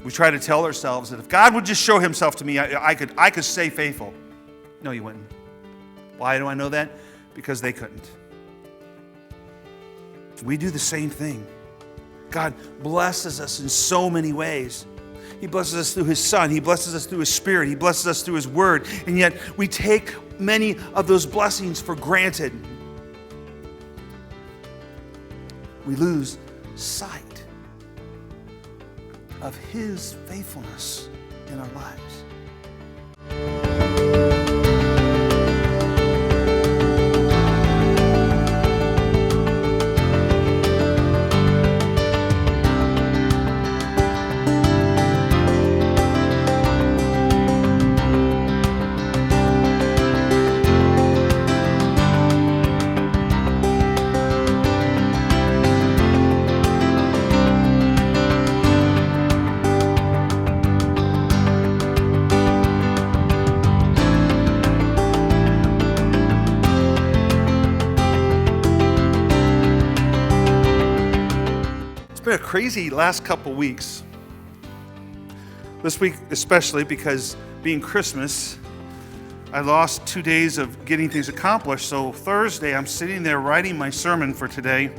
We try to tell ourselves that if God would just show himself to me, I could stay faithful. No, you wouldn't. Why do I know that? Because they couldn't. We do the same thing. God blesses us in so many ways. He blesses us through his Son. He blesses us through his Spirit. He blesses us through his Word. And yet we take many of those blessings for granted. We lose sight of his faithfulness in our lives. Been a crazy last couple weeks. This week especially, because being Christmas, I lost 2 days of getting things accomplished. So Thursday, I'm sitting there writing my sermon for today.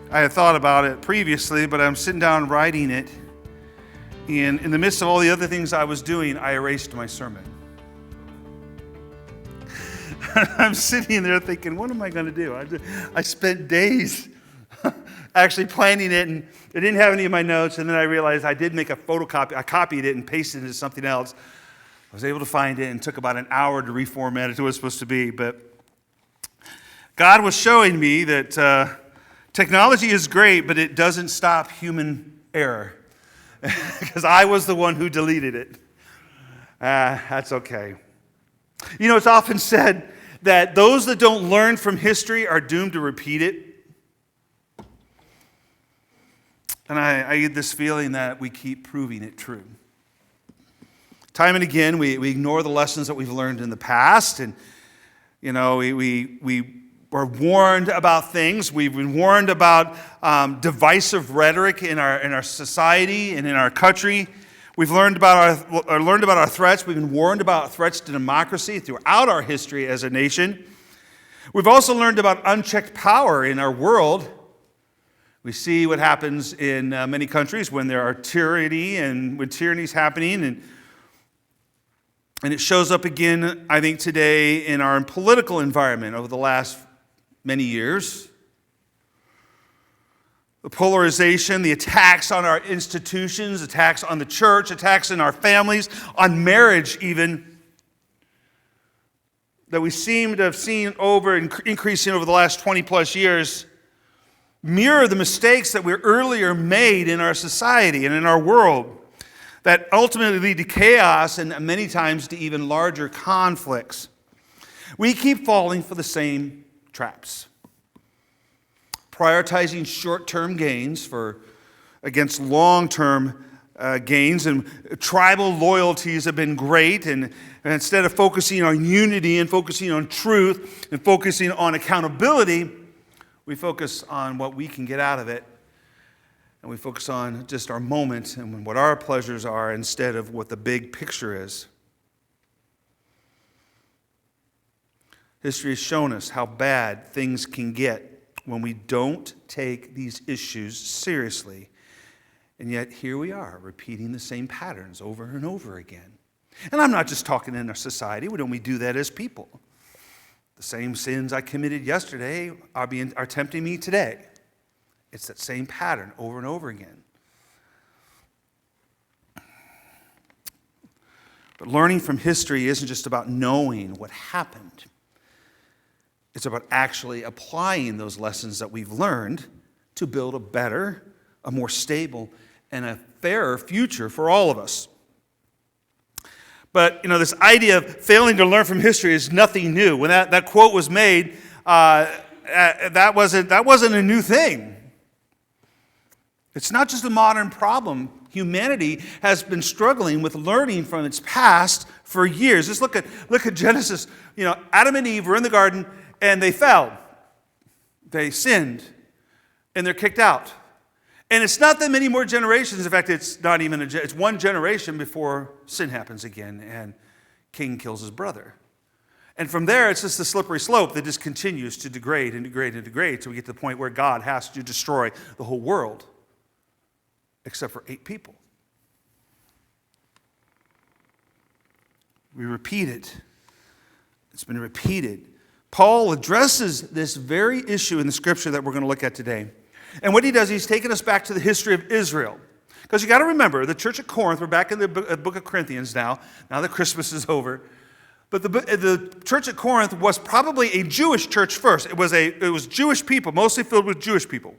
I had thought about it previously, but I'm sitting down writing it. And in the midst of all the other things I was doing, I erased my sermon. I'm sitting there thinking, what am I going to do? I spent days actually planning it, and it didn't have any of my notes, and then I realized I did make a photocopy. I copied it and pasted it into something else. I was able to find it, and it took about an hour to reformat it to what it was supposed to be. But God was showing me that technology is great, but it doesn't stop human error. Because I was the one who deleted it. That's okay. You know, it's often said that those that don't learn from history are doomed to repeat it. And I get this feeling that we keep proving it true. Time and again, we ignore the lessons that we've learned in the past. And, you know, we were warned about things. We've been warned about divisive rhetoric in our society and in our country. We've learned about our threats. We've been warned about threats to democracy throughout our history as a nation. We've also learned about unchecked power in our world. We see what happens in many countries when there are tyranny and when tyranny is happening. And it shows up again, I think, today in our political environment over the last many years. The polarization, the attacks on our institutions, attacks on the church, attacks in our families, on marriage even, that we seem to have seen increasing over the last 20 plus years, mirror the mistakes that were earlier made in our society and in our world that ultimately lead to chaos and many times to even larger conflicts. We keep falling for the same traps. Prioritizing short-term gains against long-term gains, and tribal loyalties have been great, and instead of focusing on unity and focusing on truth and focusing on accountability, we focus on what we can get out of it, and we focus on just our moment and what our pleasures are instead of what the big picture is. History has shown us how bad things can get when we don't take these issues seriously. And yet here we are, repeating the same patterns over and over again. And I'm not just talking in our society. Don't we do that as people? The same sins I committed yesterday are tempting me today. It's that same pattern over and over again. But learning from history isn't just about knowing what happened. It's about actually applying those lessons that we've learned to build a better, a more stable, and a fairer future for all of us. But, this idea of failing to learn from history is nothing new. When that quote was made, that wasn't a new thing. It's not just a modern problem. Humanity has been struggling with learning from its past for years. Just look at Genesis. Adam and Eve were in the garden and they fell. They sinned and they're kicked out. And it's not that many more generations. In fact, it's not even it's one generation before sin happens again and Cain kills his brother. And from there, it's just the slippery slope that just continues to degrade and degrade and degrade till we get to the point where God has to destroy the whole world except for 8 people. We repeat it. It's been repeated. Paul addresses this very issue in the scripture that we're going to look at today. And what he does, he's taken us back to the history of Israel. Because you got to remember, the church at Corinth, we're back in the book of Corinthians now that Christmas is over. But the church at Corinth was probably a Jewish church first. It was Jewish people, mostly filled with Jewish people.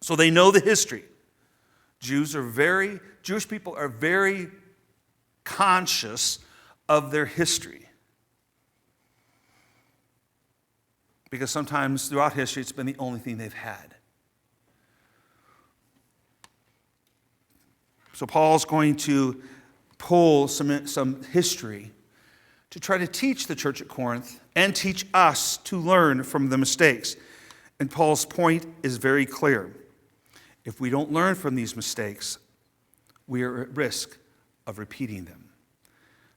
So they know the history. Jewish people are very conscious of their history. Because sometimes throughout history, it's been the only thing they've had. So Paul's going to pull some history to try to teach the church at Corinth and teach us to learn from the mistakes. And Paul's point is very clear. If we don't learn from these mistakes, we are at risk of repeating them.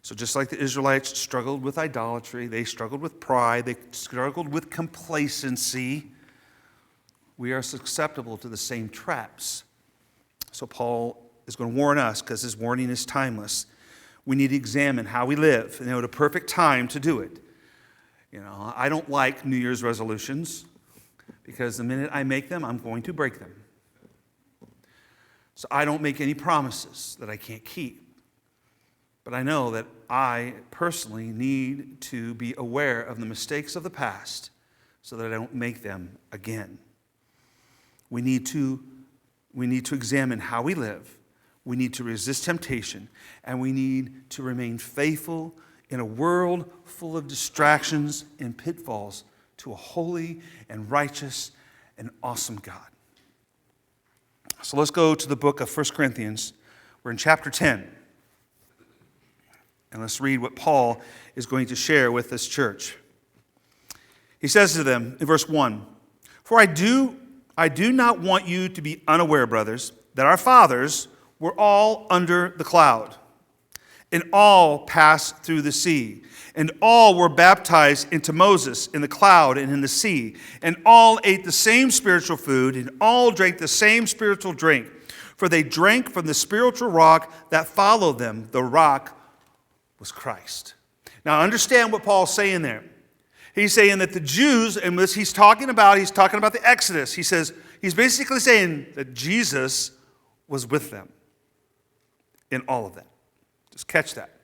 So just like the Israelites struggled with idolatry, they struggled with pride, they struggled with complacency, we are susceptible to the same traps. So Paul is going to warn us, because his warning is timeless. We need to examine how we live, and at a perfect time to do it. I don't like New Year's resolutions, because the minute I make them, I'm going to break them. So I don't make any promises that I can't keep. But I know that I personally need to be aware of the mistakes of the past so that I don't make them again. We need to examine how we live. We need to resist temptation, and we need to remain faithful in a world full of distractions and pitfalls to a holy and righteous and awesome God. So let's go to the book of 1 Corinthians. We're in chapter 10. And let's read what Paul is going to share with this church. He says to them in verse 1, "For I do not want you to be unaware, brothers, that our fathers were all under the cloud, and all passed through the sea, and all were baptized into Moses in the cloud and in the sea, and all ate the same spiritual food, and all drank the same spiritual drink, for they drank from the spiritual rock that followed them. The rock was Christ." Now understand what Paul's saying there. He's saying that the Jews, and this he's talking about the Exodus. He's basically saying that Jesus was with them in all of that. Just catch that.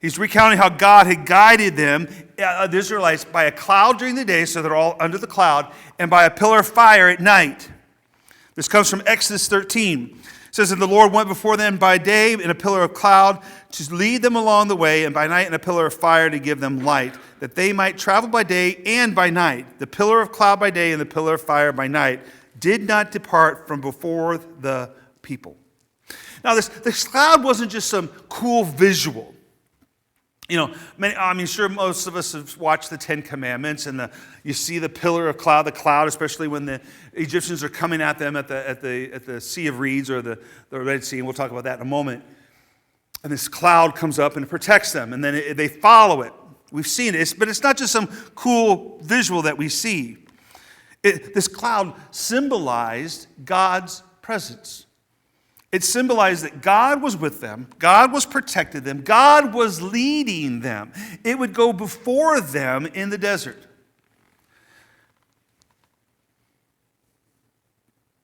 He's recounting how God had guided them, the Israelites, by a cloud during the day, so they're all under the cloud, and by a pillar of fire at night. This comes from Exodus 13. It says that the Lord went before them by day in a pillar of cloud to lead them along the way, and by night in a pillar of fire to give them light, that they might travel by day and by night. The pillar of cloud by day and the pillar of fire by night did not depart from before the people. Now, this cloud wasn't just some cool visual. Sure, most of us have watched the Ten Commandments, and you see the pillar of cloud, the cloud, especially when the Egyptians are coming at them at the Sea of Reeds or the Red Sea, and we'll talk about that in a moment. And this cloud comes up and it protects them, and then they follow it. We've seen it, but it's not just some cool visual that we see. This cloud symbolized God's presence. It symbolized that God was with them, God was protecting them, God was leading them. It would go before them in the desert.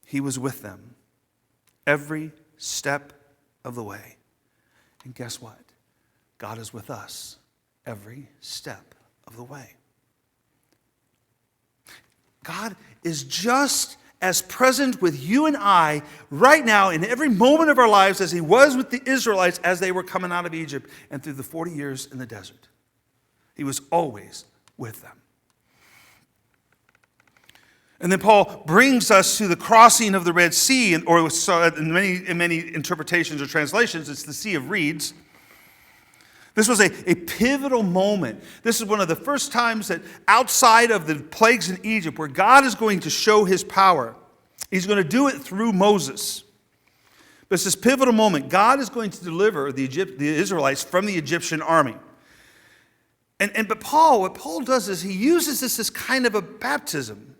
He was with them every step of the way. And guess what? God is with us every step of the way. God is just as present with you and I right now in every moment of our lives as he was with the Israelites as they were coming out of Egypt and through the 40 years in the desert. He was always with them. And then Paul brings us to the crossing of the Red Sea, or in many interpretations or translations, it's the Sea of Reeds. This was a pivotal moment. This is one of the first times that outside of the plagues in Egypt where God is going to show his power. He's going to do it through Moses. But it's this pivotal moment. God is going to deliver the Israelites from the Egyptian army. But what Paul does is he uses this as kind of a baptism.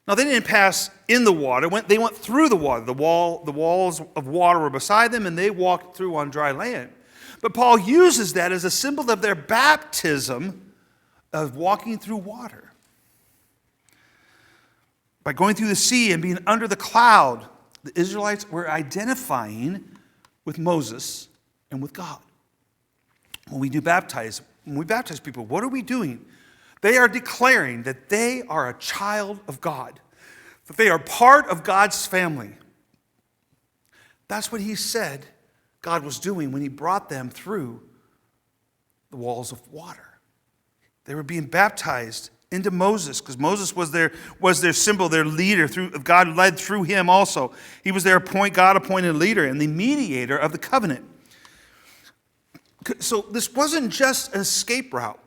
Now, they didn't pass in the water. They went through the water. The walls of water were beside them, and they walked through on dry land. But Paul uses that as a symbol of their baptism of walking through water. By going through the sea and being under the cloud, the Israelites were identifying with Moses and with God. When we baptize people, what are we doing? They are declaring that they are a child of God, that they are part of God's family. That's what he said God was doing when he brought them through the walls of water. They were being baptized into Moses, because Moses was their symbol, their leader. God led through him also. He was their God-appointed leader and the mediator of the covenant. So this wasn't just an escape route.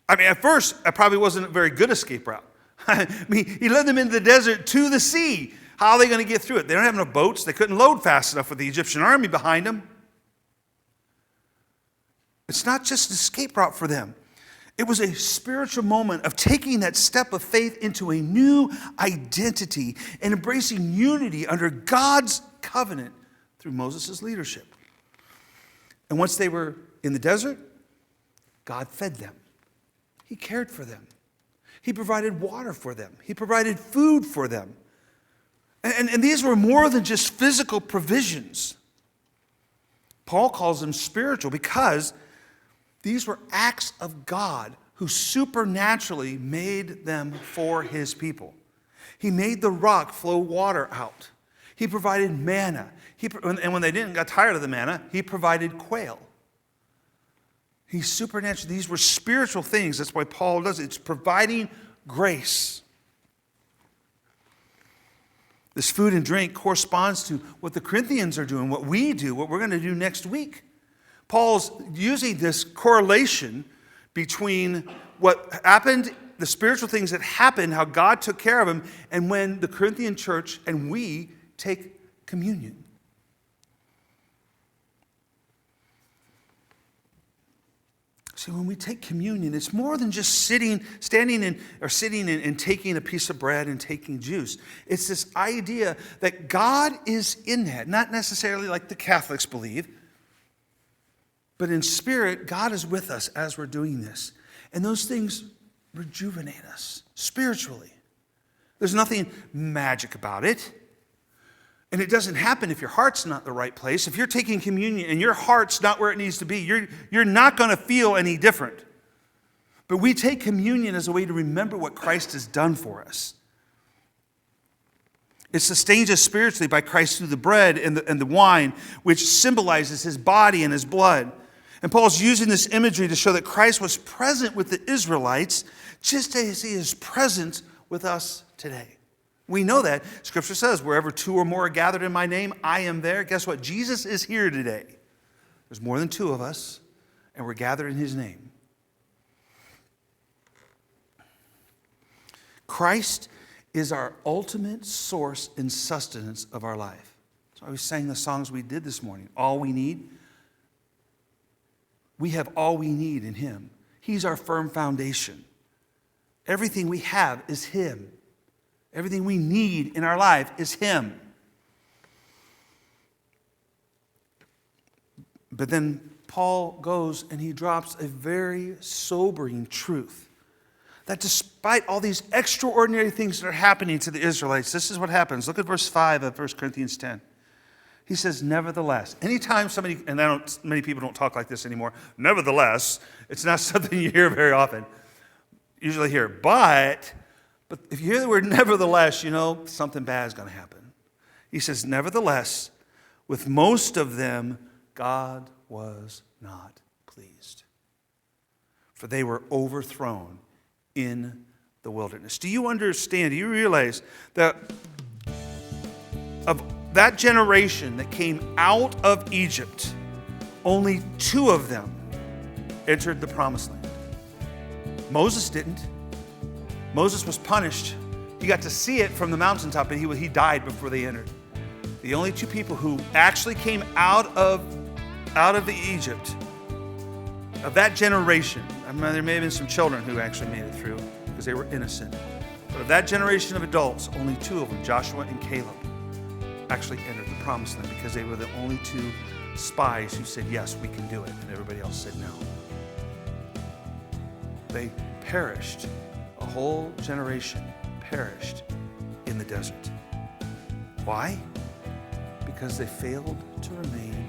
I mean, at first, it probably wasn't a very good escape route. I mean, he led them into the desert to the sea. How are they going to get through it? They don't have enough boats. They couldn't load fast enough with the Egyptian army behind them. It's not just an escape route for them. It was a spiritual moment of taking that step of faith into a new identity and embracing unity under God's covenant through Moses' leadership. And once they were in the desert, God fed them. He cared for them. He provided water for them. He provided food for them. And these were more than just physical provisions. Paul calls them spiritual because these were acts of God who supernaturally made them for his people. He made the rock flow water out. He provided manna. And when they got tired of the manna, he provided quail. He's supernatural. These were spiritual things. That's why Paul does it. It's providing grace. This food and drink corresponds to what the Corinthians are doing, what we do, what we're going to do next week. Paul's using this correlation between what happened, the spiritual things that happened, how God took care of them, and when the Corinthian church and we take communion. See, when we take communion, it's more than just standing and taking a piece of bread and taking juice. It's this idea that God is in that, not necessarily like the Catholics believe, but in spirit, God is with us as we're doing this. And those things rejuvenate us spiritually. There's nothing magic about it. And it doesn't happen if your heart's not in the right place. If you're taking communion and your heart's not where it needs to be, you're not going to feel any different. But we take communion as a way to remember what Christ has done for us. It sustains us spiritually by Christ through the bread and the wine, which symbolizes his body and his blood. And Paul's using this imagery to show that Christ was present with the Israelites just as he is present with us today. We know that. Scripture says, wherever two or more are gathered in my name, I am there. Guess what? Jesus is here today. There's more than two of us, and we're gathered in his name. Christ is our ultimate source and sustenance of our life. So we sang the songs we did this morning. All we need. We have all we need in him. He's our firm foundation. Everything we have is him. Everything we need in our life is him. But then Paul goes and he drops a very sobering truth. That despite all these extraordinary things that are happening to the Israelites, this is what happens. Look at verse 5 of 1 Corinthians 10. He says, nevertheless. Anytime somebody, and many people don't talk like this anymore, nevertheless, it's not something you hear very often. Usually hear, but if you hear the word nevertheless, you know something bad is going to happen. He says, nevertheless, with most of them, God was not pleased, for they were overthrown in the wilderness. Do you understand? Do you realize that of that generation that came out of Egypt, only 2 of them entered the promised land? Moses didn't. Moses was punished He got to see it from the mountaintop, and he died before they entered. The only two people who actually came out of Egypt, of that generation, I mean, there may have been some children who actually made it through because they were innocent. But of that generation of adults, only two of them, Joshua and Caleb, actually entered the promised land because they were the only two spies who said, yes, we can do it. And everybody else said no. They perished. A whole generation perished in the desert. Why? Because they failed to remain